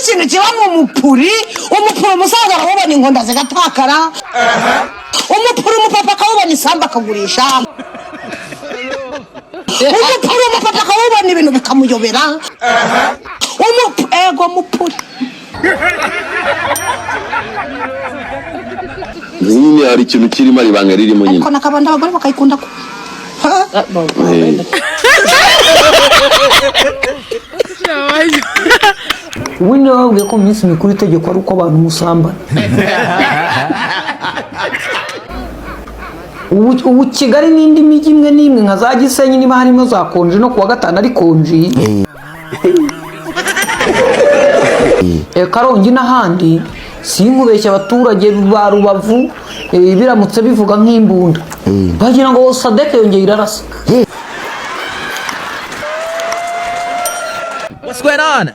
ikintu kiba nk'umupuri umusaza arabona inkonda zigatakara umupuri umupapa akawubona isambu akagurisha umupuri umupapa akawubona ibintu bikamuyobera ego mupuri nyine hari ikintu kirimo ibanga ririmo nyine ariko nakabanda abagore bakayikunda ko Wino wabwiye ko minsi mikuru itegeko ari uko abantu musambana. Ubu Kigali n'indi mijyi imwe n'imwe nka za Gisenyi niba harimo za konje no kuwa gatanu ari konji. Karongi n'ahandi sinkubeshya abaturage ba Rubavu biramutse bivuga nk'imbunda. Bagira ngo Sadek yongeye irarasa. What's going on?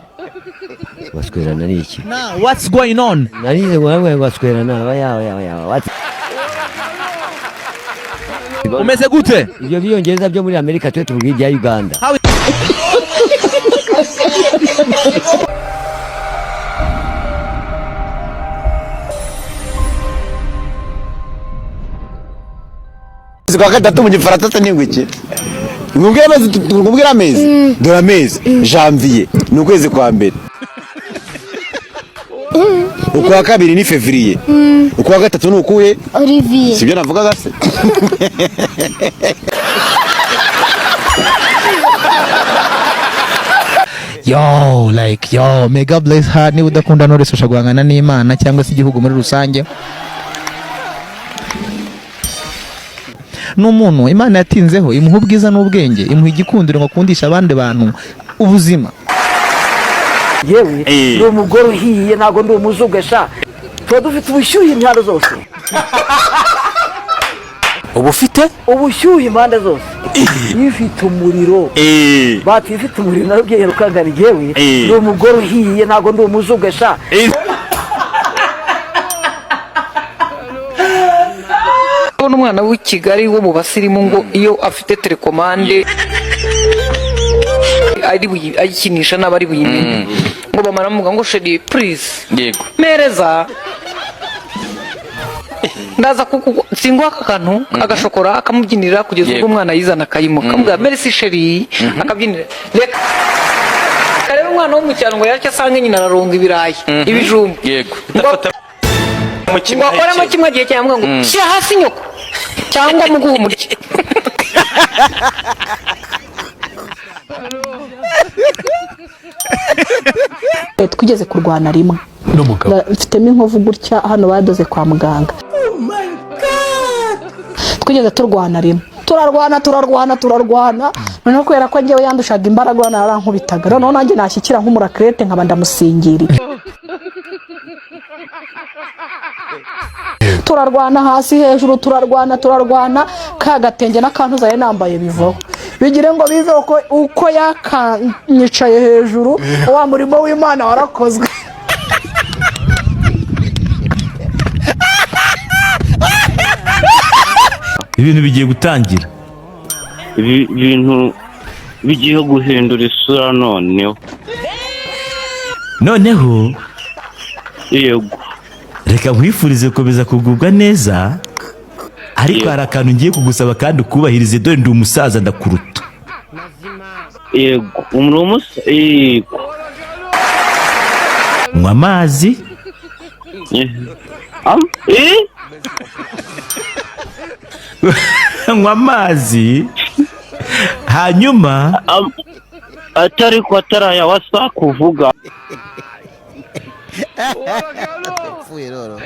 What's going on? No, what's going on? What's going on? What? Umeze gute? Ibyo byongereza byo muri Amerika twe tuvuga ibya Uganda. Kwa gatatu mu gifaransa ni ngwiki. Ngubwira amezi. Dore amezi. Janvier. Ni ukwezi kwa mbere. Ukwa kabiri ni Fevrier. Ukwa gatatu ni ukuye Olivier. Sibyo navugaga se. Yo, may God bless her. Niba udakunda Knowless ushagwangana n'Imana cyangwa se igihugu muri rusange. N'umuntu Imana yatinzeho imuha ubwiza n'ubwenge, imuha igikundiro ngo akundisha abandi bantu ubuzima. Yewe ni umugore uhiye ntago ndi umuzugesha. Tuba dufite ubushyuhe impande zose. Ubufite? Ubushyuhe impande zose. Ifite umuriro. Bati ifite umuriro narubye rukangana yewe ni umugore uhiye ntago ndi umuzugesha. Umwana w'i Kigali wo mu basirimu ngo iyo afite telekomande ari ayikinisha n'abari buyimenye ngo bamaramuga ngo sheri please Yego. mereza ndaza singwa akantu agashokora akamubyinira kugeza ubwo umwana yizana akayimuka kamubwira merci sheri akabyinira reka kareba umwana wo mu cyaro ngo yaracyo asange nyina araronga ibirayi ibijumba Yego. ngo akoremo kimwe gihe cyangwa ngo shyira hasi nyoko cyangwa muguha umuryi. Twigeze kurwana rimwe mfitemo inkovu gutya hano badoze kwa muganga. Twigeze turwana rimwe turarwana noneho kubera ko njyewe yandushaga imbaraga narankubitaga noneho nanjye nashyikira nk'umurakrete nkaba ndamusingiriye. Turarwana hasi hejuru turarwana kagatenge n'akantu zaye nambaye bivaho bigire ngo bive uko yakanyicaye hejuru wa murimo w'Imana warakozwe. Ibintu bigiye gutangira. Ibintu bigiye guhindura isura noneho yego. Reka nkwifurize gukomeza kugubwa neza ariko hari akantu ngiye kugusaba kandi ukubahirize dore ndi umusaza ndakuruta. Yego yego. Nywa amazi. Nywa amazi hanyuma atari ko ataraya wasa kuvuga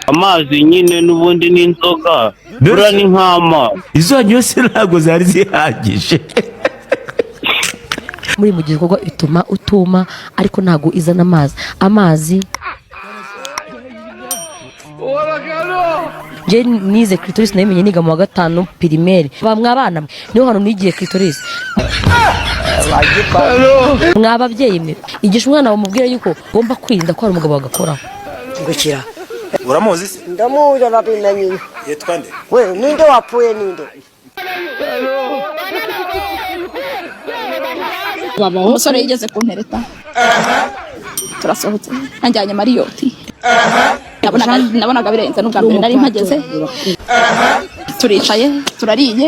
amazi nyine n'ubundi n'inzoga bura ni nk'ama izo nyose ntago zari zihagije. Muri mu gikorwa ituma utuma ariko ntago izana amazi je nize clitoris namenye niga mu wa gatanu primaire bamwe abana niho hano nigiye clitoris mwababyeyi mwe igisha umwana bamubwira yuko bomba kwirinda ko hari umugabo bagakora ngukira uramuzi se ndamuzi nabimenye yitwa nde we ninde wapfuye ninde baba umusore yigeze kuntereta turasohotse anjyanye mariyoti nabonaga birenze n'ubwa mbere nari mpageze turicaye turariye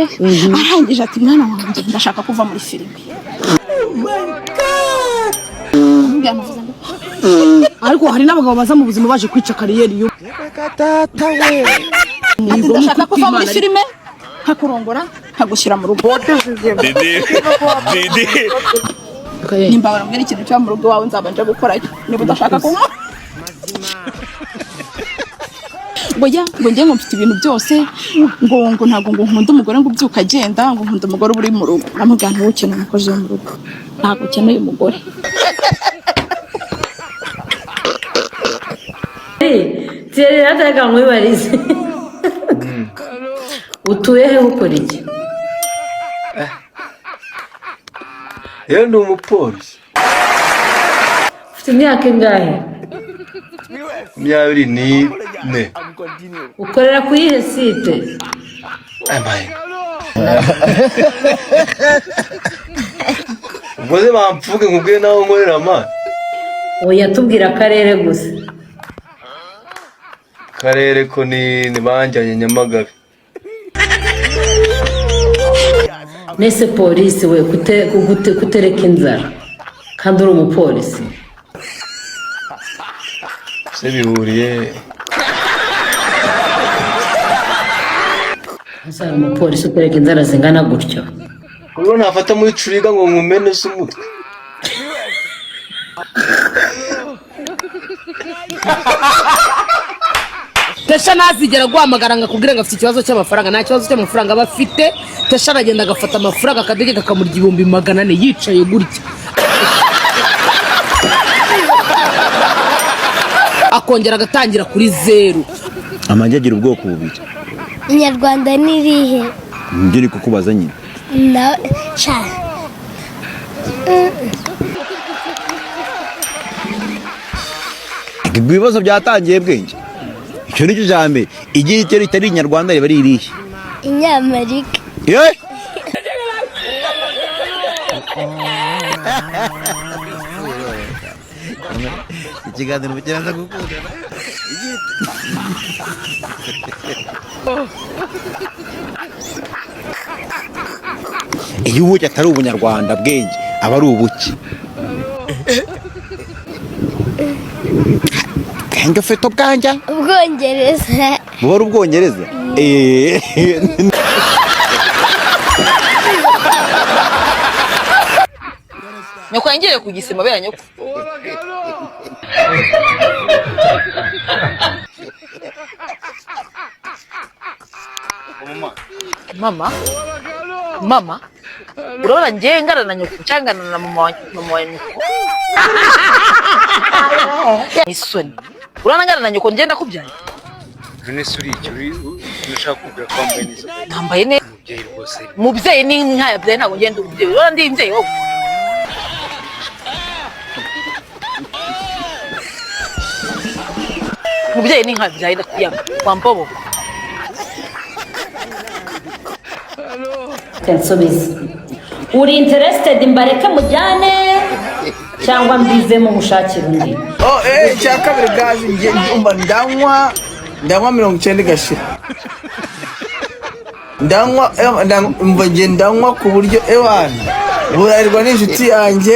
arangije ati mwana wanjye ndashaka kuva muri filime ariko hari n'abagabo baza mu buzima baje kwica kariyeri yo ndashaka kuva muri filime nkakurongora nkagushyira mu rugo nimba barambwira ikintu cyo mu rugo wawe nzabanje gukorayo niba udashaka kunywa ngo njye ngo mfite ibintu byose ngo ntabwo ngo nkunda umugore ngo ubyuka agenda ngo nkunda umugore uri mu rugo namubwira ntukeneye umukozi wo mu rugo ntabwo ukeneye umugore Thierry nataka mwibarize utuye he ukora iki yewe ndi umupolisi ufite imyaka ingahe 24 ukorera ku yihe site ubwo bampfuke nkubwiye naho nkorera amana oya tubwira akarere gusa karere ko ni banjyanye Nyamagabe nese polisi we kutereka inzara kandi uri umupolisi se bihuriye uzaba umupolisi utereka inzara zingana gutyo ubwo nafata muri curiga ngo nkumene se umutwe Tesha nazigera guhamagara ngakubwira ngo afite ikibazo cy'amafaranga nta kibazo cy'amafaranga bafite Tesha aragenda agafata amafaranga akadege kakamurya 400 yicaye gutya akongera agatangira kuri 0 amajya agira ubwoko bubiri Inyarwanda nirihe njye ni kukubaza nyine na cha ibibazo byatangiye bwenge icyo nicyo jambe igihe icyo ritari Inyarwanda riba ririhe Inyamerika ikiganiro kiraza gukunda iyo ubuki atari ubunyarwanda bwenge aba ari ubuki bwenge ufite ubwanja Ubwongereza buba ari Ubwongereza nyoko yangiye ku gisima bera nyoko mama urabona njye ngarana nyoko cyangana na mama wa nyoko isoni urabona ngarana nyoko njye ndakubyaye none suri icyo ushaka kugira kwambaye neza nambaye neza mubyeyi ni nkaya byaye ntabwo ngenda umubyeyi urabona ndi imbyeyi wowe mubyeyi ni nkaya byaye ndakuyanga wambobo Tensubize uri interested mbareke mujyane cyangwa mbivemo mushakira undi cya kabiri gazi njye umva ndanywa 90 gashira ndanywa ku buryo ewana burarirwa n'inshuti yanjye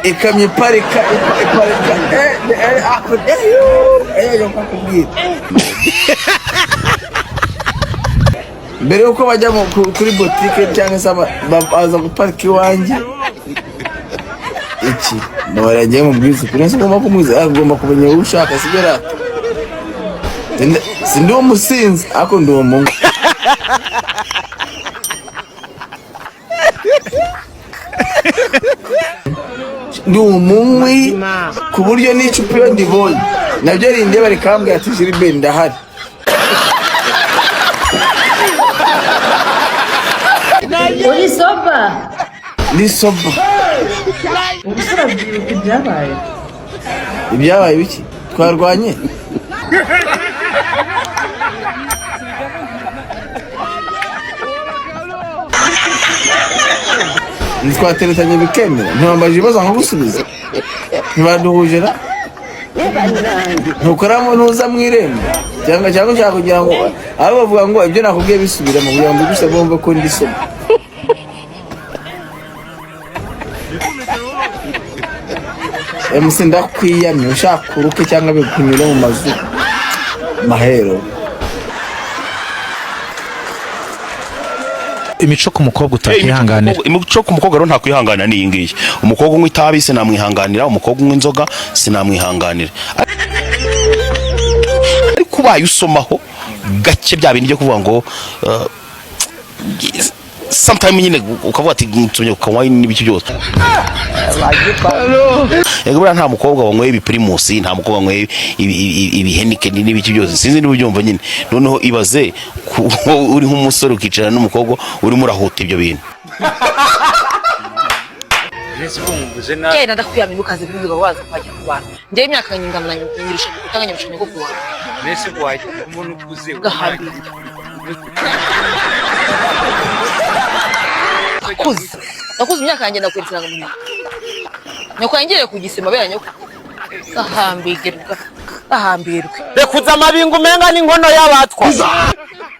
ikamye iparika mbere yuko bajya kuri botike cyangwa se baza guparika iwanjye iki baragiye mu bwiza kuri nse ngomba kumwiza agomba kumenya uwo ushaka sigera sindi umusinzi ako ndi umuntu ndi umunywi ku buryo n'icupa iyo ndibonye nabyo rindeba rikambwira ati Gilbert ndahari uri soba ndi soba ubusura bwibuka ibyabaye biki twarwanye ntitwateretanye bikemera ntibambaje ibibazo nkagusubiza ntibaduhuje na ntukoramo ntuza mu irembo cyangwa ushaka kugira ngo abo bavuga ngo ibyo nakubwiye bisubira mu kugira ngo gusa bumve ko ndi somo MC ndakwiyamye ushaka uruke cyangwa bikunyure mu mazu mahero. Imico ku mukobwa utakihanganira. Imico ku mukobwa rero nta kwihangana ni ingiye. Umukobwa unywa itabi sinamwihanganira, umukobwa unywa inzoga sinamwihanganira. Ariko ubaye usomaho gake bya bintu byo kuvuga ngo sometimes nyine ukavuga ati ntumye ukanywa n'ibiki byose. Yego bura nta mukobwa wanyweye ibiprimus, nta mukobwa wanyweye ibihenike n'ibiki byose. Sinzi nibyumva nyine. Noneho ibaze uri nk'umusore ukicara n'umukobwa urimo urahuta ibyo bintu. Kenda ndakwiyamye ukaze bivuga waza kwajya kubana. Ngiye imyaka nyingana nyirusha gutanganya umushinga wo kuwa. Nese kwaje umuntu ukuze. Nakuze imyaka yanjye ndakweretsanga mu myaka. Nyoko yangiye kugisema bera nyoko. Ahambirwe. Rekuza amabingu umenga n'inkono y'abatwa.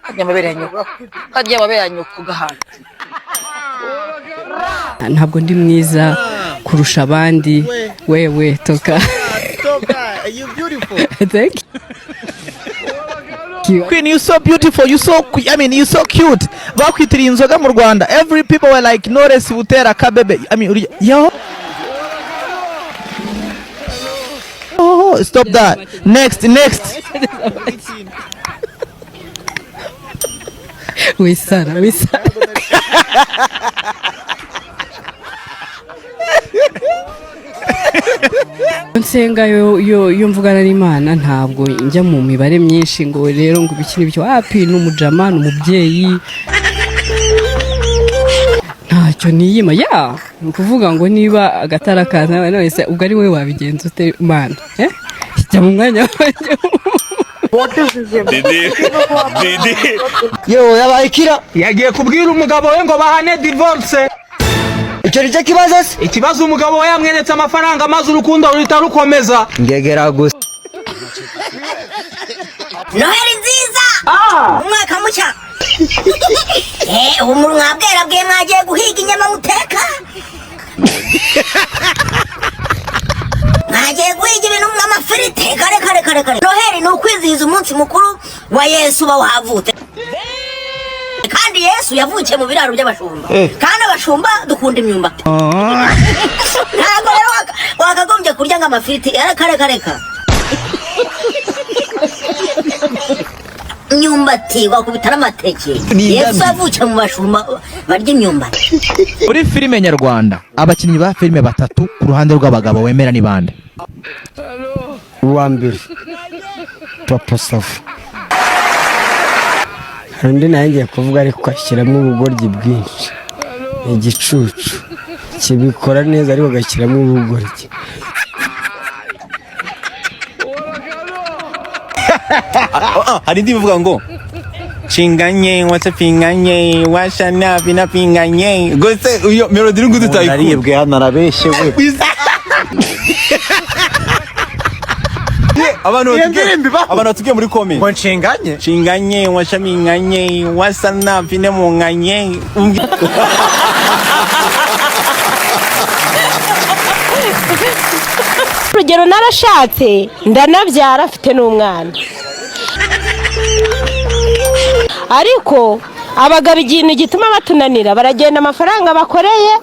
Kajya mabera nyoko. Kajya mabera nyoko gahanda. Ntabwo ndi mwiza kurusha abandi. Wewe toka. You beautiful. Thank you. Queen, you so beautiful, you so cute. Bakwitiriye inzoga mu Rwanda. Every people were like Knowless Butera Kabebe. Yo. Oh, stop that. Next. Wisara. Nsenga yo mvugana n'Imana ntabwo njya mu mibare myinshi ngo rero ngo bikini byo happy n'umujama n'umubyeyi ntacyo niyima ya kuvuga ngo niba agatara kaza wese ubwo ari we wabigenza ute Imana jya mu mwanya wanjye. Didi. Yo yabaye kira yagiye kubwira umugabo we ngo bahane divorce. Icyo nicyo kibazo se? Ikibazo umugabo we yamweretse amafaranga maze urukundo ruhita rukomeza. Ngegera gusa. Noheri nziza. Umwaka mucya. Umuntu mwabwera bwe mwagiye guhiga inyama muteka. Mwagiye guhiga ibintu nk'amafiriti. Kare. Noheri ni ukwizihiza umunsi mukuru wa Yesu bawavutse. Kandi Yesu yavukiye mu biraro by'abashumba. Kandi abashumba dukunda imyumbati. Ntabwo rero wakagombye kurya nk'amafiriti. Kare. Imyumbati wakubita n'amateke. Yesu yavukiye mu bashumba barya imyumbati. Muri filime nyarwanda abakinnyi ba filime batatu ku ruhande rw'abagabo wemera ni bande? Uwa mbere Papa Safa. Undi nanjye kuvuga ariko ashyiramo ubugoryi bwinshi. Igicucu kibikora neza ariko gashyiramo ubugoryi. Hari ndi bivuga ngo chinganye watapinganye washana binapinganye gose uyo melody rungu tutayiku naribwe hano arabeshe we. Abantu tugiye muri comment ngo chinganye washaminganye wasana binemunganye. Urugero narashatse ndanabyara afite n'umwana, ariko abagabo ikintu gituma batunanira baragenda amafaranga bakoreye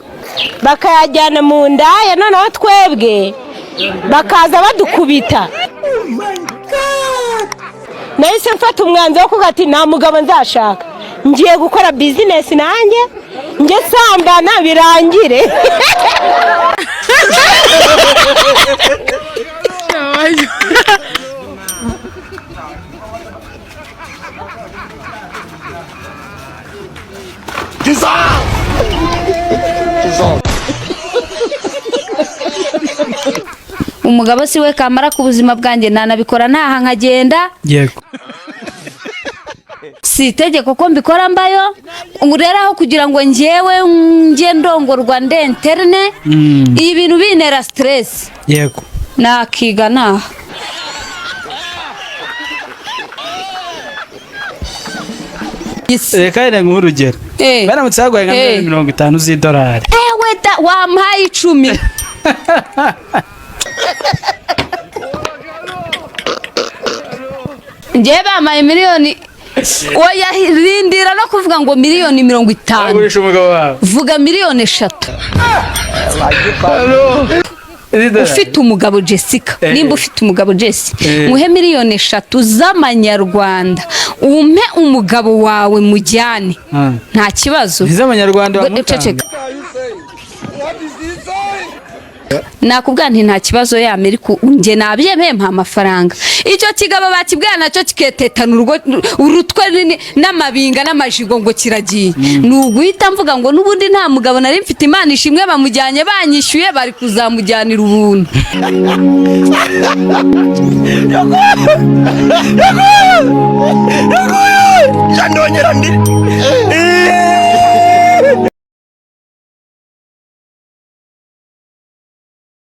bakayajyana mu ndaya, noneho twebwe bakaza badukubita. Nahise mfata umwanzuro wo kuvuga ati nta mugabo nzashaka, ngiye gukora business nanjye njye sambana birangire. Umugabo siwe kamara ku buzima bwanjye nanabikora ntaha nkagenda. Yego. si itegeko ko mbikora mbayo rero aho kugira ngo njyewe nge ndongorwa ndenterne ibintu binera stress yego nakiga naha reka rero nk'urugero baramutse baguhaye nka $50 z'idolari ewe wampaye 10 njye bamaye miliyoni oya rindira no kuvuga ngo miliyoni 50 agurisha umugabo wawe vuga miliyoni 3 ufite umugabo Jessica nimba ufite umugabo Jesse muhe miliyoni 3 z'amanyarwanda umpe umugabo wawe mujyane nta kibazo z'amanyarwanda wamutanga nakubwira nti nta kibazo ya Amerika nge nabyemeye mpa amafaranga icyo kigabo bakibwana nacyo kiketetana urutwe n'amabinga n'amajigo ngo kiragiye nuguhita mvuga ngo nubundi nta mugabo nari mfite Imana ishimwe bamujyanye banyishyuye bari kuzamujyanira ubuntu Chandonyera ndi